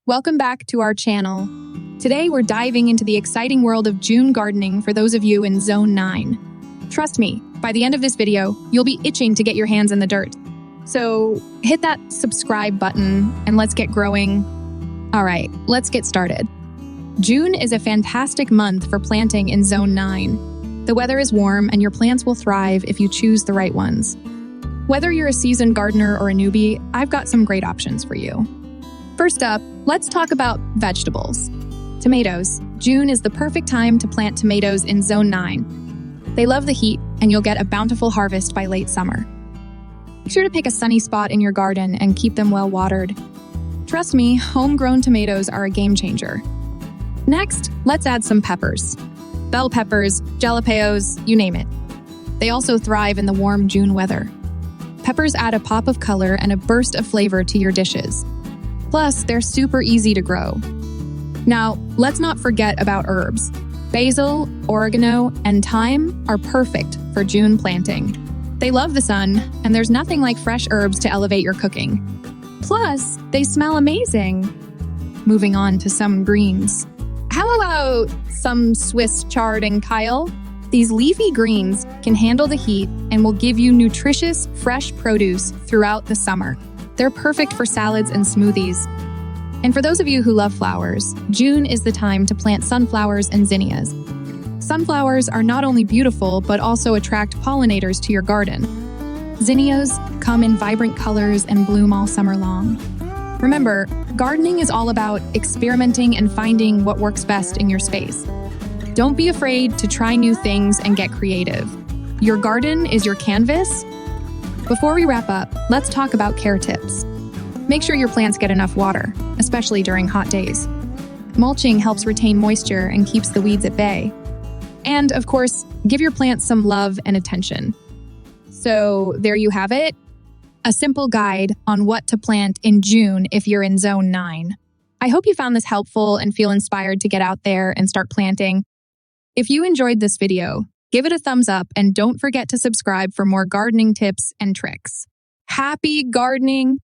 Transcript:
Welcome back to our channel. Today we're diving into the exciting world of June gardening for those of you in Zone 9. Trust me, by the end of this video, you'll be itching to get your hands in the dirt. So hit that subscribe button and let's get growing. All right, let's get started. June is a fantastic month for planting in Zone 9. The weather is warm and your plants will thrive if you choose the right ones. Whether you're a seasoned gardener or a newbie, I've got some great options for you. First up, let's talk about vegetables. Tomatoes. June is the perfect time to plant tomatoes in Zone 9. They love the heat, and you'll get a bountiful harvest by late summer. Make sure to pick a sunny spot in your garden and keep them well watered. Trust me, homegrown tomatoes are a game changer. Next, let's add some peppers. Bell peppers, jalapenos, you name it. They also thrive in the warm June weather. Peppers add a pop of color and a burst of flavor to your dishes. Plus, they're super easy to grow. Now, let's not forget about herbs. Basil, oregano, and thyme are perfect for June planting. They love the sun, and there's nothing like fresh herbs to elevate your cooking. Plus, they smell amazing. Moving on to some greens. How about some Swiss chard and Kale? These leafy greens can handle the heat and will give you nutritious, fresh produce throughout the summer. They're perfect for salads and smoothies. And for those of you who love flowers, June is the time to plant sunflowers and zinnias. Sunflowers are not only beautiful, but also attract pollinators to your garden. Zinnias come in vibrant colors and bloom all summer long. Remember, gardening is all about experimenting and finding what works best in your space. Don't be afraid to try new things and get creative. Your garden is your canvas. Before we wrap up, let's talk about care tips. Make sure your plants get enough water, especially during hot days. Mulching helps retain moisture and keeps the weeds at bay. And, of course, give your plants some love and attention. So, there you have it. A simple guide on what to plant in June if you're in Zone 9. I hope you found this helpful and feel inspired to get out there and start planting. If you enjoyed this video, give it a thumbs up and don't forget to subscribe for more gardening tips and tricks. Happy gardening!